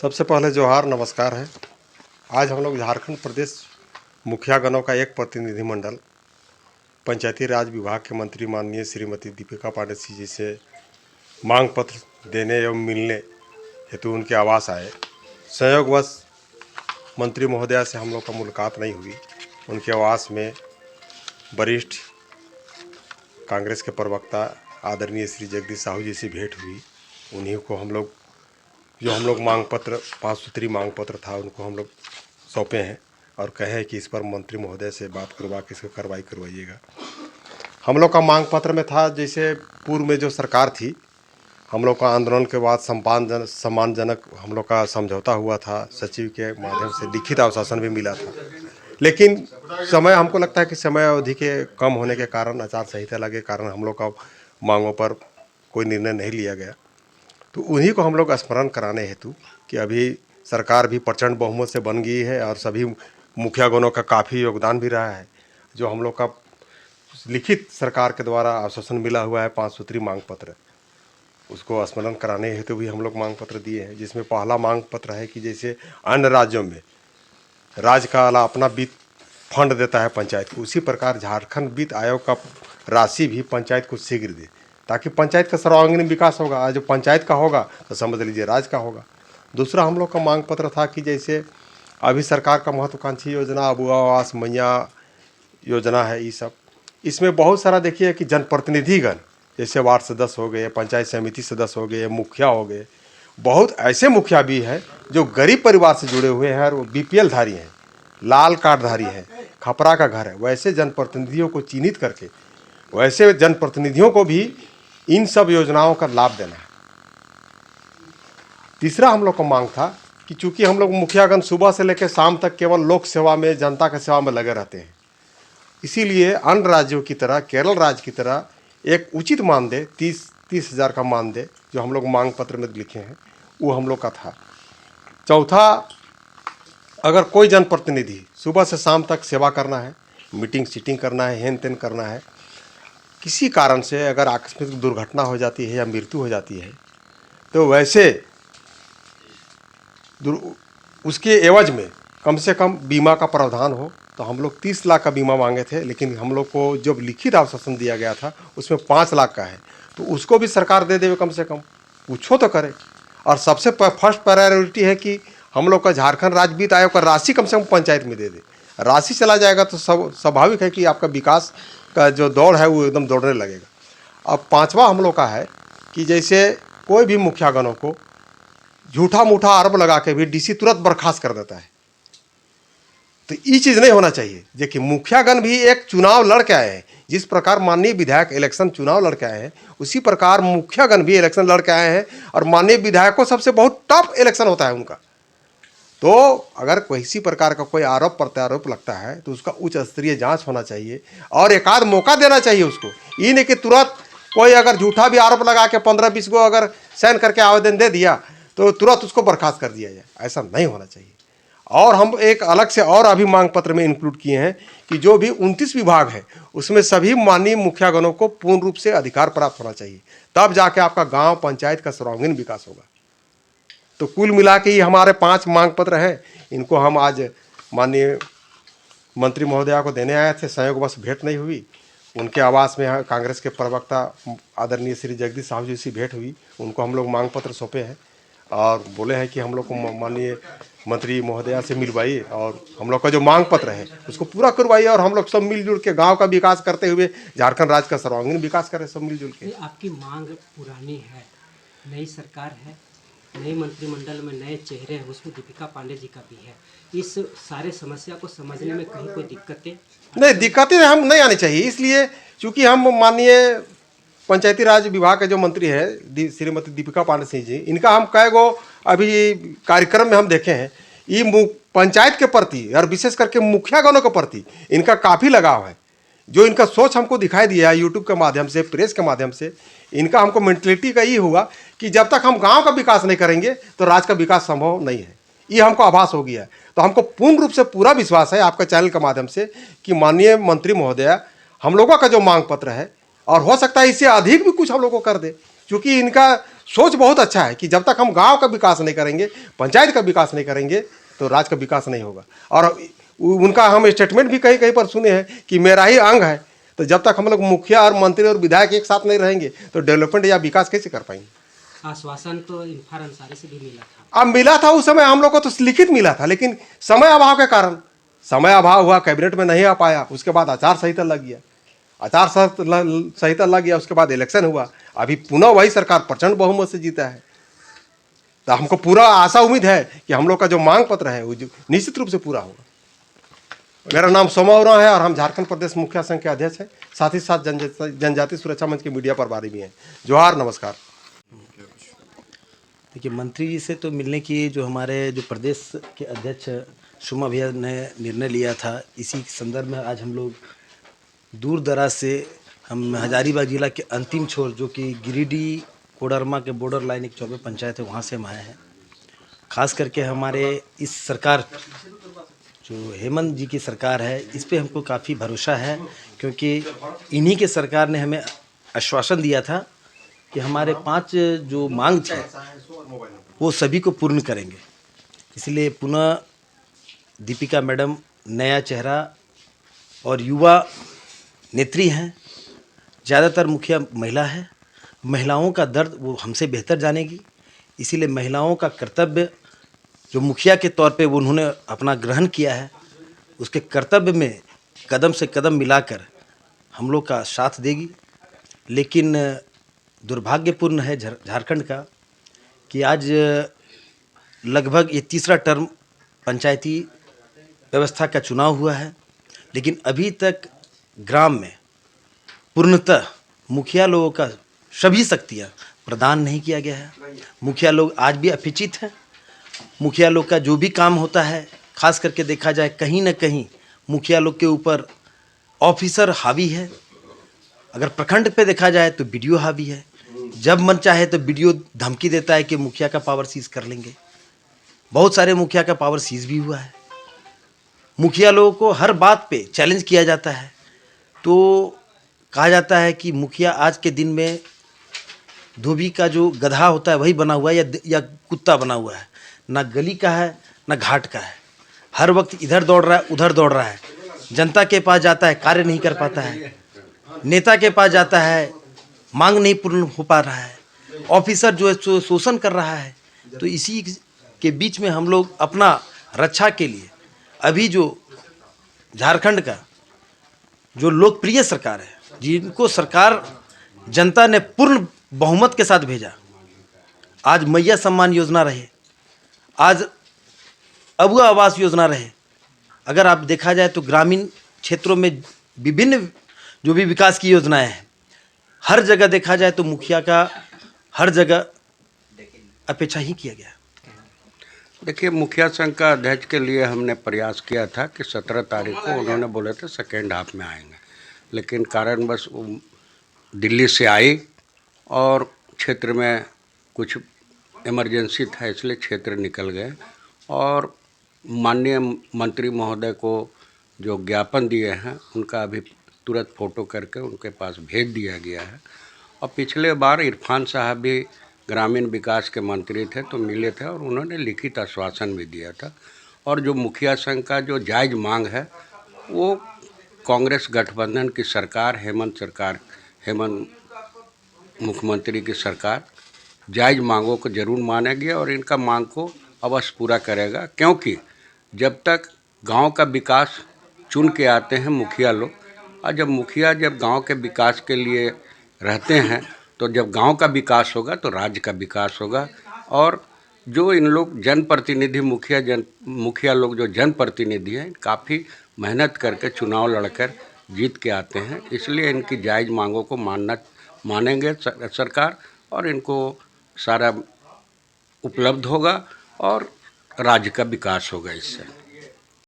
सबसे पहले जोहार नमस्कार है। आज हम लोग झारखंड प्रदेश मुखिया गणों का एक प्रतिनिधिमंडल पंचायती राज विभाग के मंत्री माननीय श्रीमती दीपिका पांडे जी से मांग पत्र देने एवं मिलने हेतु उनके आवास आए। संयोगवश मंत्री महोदया से हम लोग का मुलाकात नहीं हुई। उनके आवास में वरिष्ठ कांग्रेस के प्रवक्ता आदरणीय श्री जगदीश साहू जी से भेंट हुई। उन्हीं को हम लोग मांग पत्र 5 सूत्री मांग पत्र था उनको हम लोग सौंपे हैं और कहे कि इस पर मंत्री महोदय से बात करवा के इसको कार्रवाई करवाइएगा। हम लोग का मांग पत्र में था, जैसे पूर्व में जो सरकार थी, हम लोग का आंदोलन के बाद सम्मानजनक हम लोग का समझौता हुआ था, सचिव के माध्यम से लिखित आश्वासन भी मिला था। लेकिन समय हमको लगता है कि समय अवधि के कम होने के कारण, आचार संहिता के कारण हम लोग का मांगों पर कोई निर्णय नहीं लिया गया। तो उन्हीं को हम लोग स्मरण कराने हेतु कि अभी सरकार भी प्रचंड बहुमत से बन गई है और सभी मुखियागणों का काफ़ी योगदान भी रहा है। जो हम लोग का लिखित सरकार के द्वारा आश्वासन मिला हुआ है 5 सूत्री मांग पत्र, उसको स्मरण कराने हेतु भी हम लोग मांग पत्र दिए हैं। जिसमें पहला मांग पत्र है कि जैसे अन्य राज्यों में राज्य का अपना वित्त फंड देता है पंचायत को, उसी प्रकार झारखंड वित्त आयोग का राशि भी पंचायत को शीघ्र दे, ताकि पंचायत का सर्वांगीण विकास होगा। आज जो पंचायत का होगा तो समझ लीजिए राज्य का होगा। दूसरा हम लोग का मांग पत्र था कि जैसे अभी सरकार का महत्वाकांक्षी योजना अबुआ आवास मैया योजना है, ये सब इसमें बहुत सारा देखिए कि जनप्रतिनिधिगण जैसे वार्ड सदस्य हो गए, पंचायत समिति सदस्य हो गए, मुखिया हो गए, बहुत ऐसे मुखिया भी हैं जो गरीब परिवार से जुड़े हुए हैं और वो BPL धारी हैं, लाल कार्डधारी हैं, खपरा का घर है। वैसे जनप्रतिनिधियों को चिन्हित करके वैसे जनप्रतिनिधियों को भी इन सब योजनाओं का लाभ देना है। तीसरा हम लोग को मांग था कि चूंकि हम लोग मुखियागण सुबह से लेकर शाम तक केवल लोक सेवा में, जनता की सेवा में लगे रहते हैं, इसीलिए अन्य राज्यों की तरह, केरल राज्य की तरह एक उचित मानदेय 30 हज़ार का मानदेय जो हम लोग मांग पत्र में लिखे हैं वो हम लोग का था। चौथा, अगर कोई जनप्रतिनिधि सुबह से शाम तक सेवा करना है, मीटिंग सीटिंग करना है, हेन तेन करना है, किसी कारण से अगर आकस्मिक दुर्घटना हो जाती है या मृत्यु हो जाती है, तो वैसे उसके एवज में कम से कम बीमा का प्रावधान हो। तो हम लोग 30 लाख का बीमा मांगे थे, लेकिन हम लोग को जब लिखित आश्वासन दिया गया था उसमें 5 लाख का है, तो उसको भी सरकार दे देवे, कम से कम पूछो तो करे। और सबसे फर्स्ट प्रायोरिटी है कि हम लोग का झारखंड राज्य वित्त आयोग का राशि कम से कम पंचायत में दे दे। राशि चला जाएगा तो स्वाभाविक है कि आपका विकास का जो दौड़ है वो एकदम दौड़ने लगेगा। अब पांचवा हम लोग का है कि जैसे कोई भी मुखियागणों को झूठा मूठा आरोप लगा के भी DC तुरंत बर्खास्त कर देता है, तो ये चीज़ नहीं होना चाहिए। देखिए, मुखियागण भी एक चुनाव लड़ के आए हैं। जिस प्रकार माननीय विधायक इलेक्शन चुनाव लड़ के आए हैं, उसी प्रकार मुखियागण भी इलेक्शन लड़ के आए हैं और माननीय विधायकों सबसे बहुत टफ इलेक्शन होता है उनका। तो अगर किसी प्रकार का कोई आरोप प्रत्यारोप लगता है तो उसका उच्च स्तरीय जांच होना चाहिए और एकाध मौका देना चाहिए उसको। ये नहीं कि तुरंत कोई अगर झूठा भी आरोप लगा के 15-20 को अगर साइन करके आवेदन दे दिया तो तुरंत उसको बर्खास्त कर दिया जाए, ऐसा नहीं होना चाहिए। और हम एक अलग से और अभी मांग पत्र में इंक्लूड किए हैं कि जो भी 29 विभाग है उसमें सभी माननीय मुखियागणों को पूर्ण रूप से अधिकार प्राप्त होना चाहिए, तब जाके आपका गांव पंचायत का सर्वांगीण विकास होगा। तो कुल मिला के ये हमारे 5 मांग पत्र हैं। इनको हम आज माननीय मंत्री महोदया को देने आए थे, संयोगवश भेंट नहीं हुई। उनके आवास में कांग्रेस के प्रवक्ता आदरणीय श्री जगदीश साहू जी से भेंट हुई। उनको हम लोग मांग पत्र सौंपे हैं और बोले हैं कि हम लोग को माननीय मंत्री महोदया से मिलवाइए और हम लोग का जो मांग पत्र है उसको पूरा करवाइए और हम लोग सब मिलजुल के गांव का विकास करते हुए झारखंड राज्य का सर्वांगीण विकास करें, सब मिलजुल के। आपकी मांग पुरानी है, नई सरकार है, नए मंत्रिमंडल में नए चेहरे हैं, उसमें दीपिका पांडे जी का भी है। इस सारे समस्या को समझने में कहीं कोई दिक्कतें नहीं, दिक्कतें हम नहीं आनी चाहिए। इसलिए चूँकि हम माननीय पंचायती राज विभाग के जो मंत्री है श्रीमती दीपिका पांडे सिंह जी, इनका हम कई गो अभी कार्यक्रम में हम देखे हैं, ये पंचायत के प्रति और विशेष करके मुखियागणों के प्रति इनका काफ़ी लगाव है। जो इनका सोच हमको दिखाई दिया है यूट्यूब के माध्यम से, प्रेस के माध्यम से, इनका हमको मेंटलिटी का ये हुआ कि जब तक हम गांव का विकास नहीं करेंगे तो राज्य का विकास संभव नहीं है। ये हमको आभास हो गया है। तो हमको पूर्ण रूप से पूरा विश्वास है आपका चैनल के माध्यम से कि माननीय मंत्री महोदया हम लोगों का जो मांग पत्र है, और हो सकता है इससे अधिक भी कुछ हम लोगों को कर दे, क्योंकि इनका सोच बहुत अच्छा है कि जब तक हम गांव का विकास नहीं करेंगे, पंचायत का विकास नहीं करेंगे, तो राज्य का विकास नहीं होगा। और उनका हम स्टेटमेंट भी कहीं कहीं पर सुने हैं कि मेरा ही अंग है। तो जब तक हम लोग मुखिया और मंत्री और विधायक एक साथ नहीं रहेंगे तो डेवलपमेंट या विकास कैसे कर पाएंगे। आश्वासन तो इन्फार अंसारी से भी मिला था। अब मिला था उस समय हम लोग को, तो लिखित मिला था, लेकिन समय अभाव के कारण समय अभाव हुआ, कैबिनेट में नहीं आ पाया। उसके बाद आचार संहिता लग गया, संहिता लग गया, उसके बाद इलेक्शन हुआ। अभी पुनः वही सरकार प्रचंड बहुमत से जीता है। तो हमको पूरा आशा उम्मीद है कि हम लोग का जो मांग पत्र है वो निश्चित रूप से पूरा होगा। मेरा नाम सोमा उरांव है और हम झारखंड प्रदेश मुखिया संघ के अध्यक्ष हैं, साथ ही साथ जनजाति सुरक्षा मंच के मीडिया प्रभारी भी हैं। जोहार, नमस्कार। देखिए, मंत्री जी से तो मिलने की जो हमारे जो प्रदेश के अध्यक्ष सोमा भैया ने निर्णय लिया था, इसी संदर्भ में आज हम लोग दूर दराज से हम हजारीबाग जिला के अंतिम छोर जो कि गिरिडीह कोडरमा के बॉर्डर लाइन एक 24 पंचायत है, वहाँ से हम आए हैं। खास करके हमारे इस सरकार जो हेमंत जी की सरकार है, इस पे हमको काफ़ी भरोसा है, क्योंकि इन्हीं के सरकार ने हमें आश्वासन दिया था कि हमारे 5 जो मांग थे वो सभी को पूर्ण करेंगे। इसलिए पुनः दीपिका मैडम नया चेहरा और युवा नेत्री हैं। ज़्यादातर मुखिया महिला है, महिलाओं का दर्द वो हमसे बेहतर जानेगी। इसीलिए महिलाओं का कर्तव्य जो मुखिया के तौर पे वो उन्होंने अपना ग्रहण किया है, उसके कर्तव्य में कदम से कदम मिलाकर हम लोग का साथ देगी। लेकिन दुर्भाग्यपूर्ण है झारखंड का कि आज लगभग ये तीसरा टर्म पंचायती व्यवस्था का चुनाव हुआ है, लेकिन अभी तक ग्राम में पूर्णतः मुखिया लोगों का सभी शक्तियाँ प्रदान नहीं किया गया है। मुखिया लोग आज भी अशिक्षित हैं। मुखिया लोग का जो भी काम होता है, खास करके देखा जाए कहीं ना कहीं मुखिया लोग के ऊपर ऑफिसर हावी है। अगर प्रखंड पे देखा जाए तो बीडीओ हावी है। जब मन चाहे तो बीडीओ धमकी देता है कि मुखिया का पावर सीज कर लेंगे। बहुत सारे मुखिया का पावर सीज भी हुआ है। मुखिया लोगों को हर बात पे चैलेंज किया जाता है। तो कहा जाता है कि मुखिया आज के दिन में धोबी का जो गधा होता है वही बना हुआ है या कुत्ता बना हुआ है। ना गली का है ना घाट का है। हर वक्त इधर दौड़ रहा है उधर दौड़ रहा है। जनता के पास जाता है, कार्य नहीं कर पाता है। नेता के पास जाता है, मांग नहीं पूर्ण हो पा रहा है। ऑफिसर जो है शोषण कर रहा है। तो इसी के बीच में हम लोग अपना रक्षा के लिए अभी जो झारखंड का जो लोकप्रिय सरकार है, जिनको सरकार जनता ने पूर्ण बहुमत के साथ भेजा, आज मैया सम्मान योजना रहे, आज अबुआ आवास योजना रहे। अगर आप देखा जाए तो ग्रामीण क्षेत्रों में विभिन्न जो भी विकास की योजनाएं हैं, हर जगह देखा जाए तो मुखिया का हर जगह अपेक्षा ही किया गया। देखिए, मुखिया संघ का अध्यक्ष के लिए हमने प्रयास किया था कि 17 तारीख को उन्होंने बोले थे सेकेंड हाफ में आएंगे, लेकिन कारणवश दिल्ली से आई और क्षेत्र में कुछ इमरजेंसी था, इसलिए क्षेत्र निकल गए। और माननीय मंत्री महोदय को जो ज्ञापन दिए हैं उनका अभी तुरंत फ़ोटो करके उनके पास भेज दिया गया है। और पिछले बार इरफान साहब भी ग्रामीण विकास के मंत्री थे तो मिले थे और उन्होंने लिखित आश्वासन भी दिया था। और जो मुखिया संघ का जो जायज़ मांग है वो कांग्रेस गठबंधन की सरकार, हेमंत मुख्यमंत्री की सरकार जायज़ मांगों को जरूर मानेगी और इनका मांग को अवश्य पूरा करेगा। क्योंकि जब तक गांव का विकास चुन के आते हैं मुखिया लोग, और जब मुखिया गांव के विकास के लिए रहते हैं तो जब गांव का विकास होगा तो राज्य का विकास होगा। और जो इन लोग जनप्रतिनिधि मुखिया लोग जो जनप्रतिनिधि हैं, काफ़ी मेहनत करके चुनाव लड़कर जीत के आते हैं, इसलिए इनकी जायज़ मांगों को मानेंगे सरकार और इनको सारा उपलब्ध होगा और राज्य का विकास होगा इससे।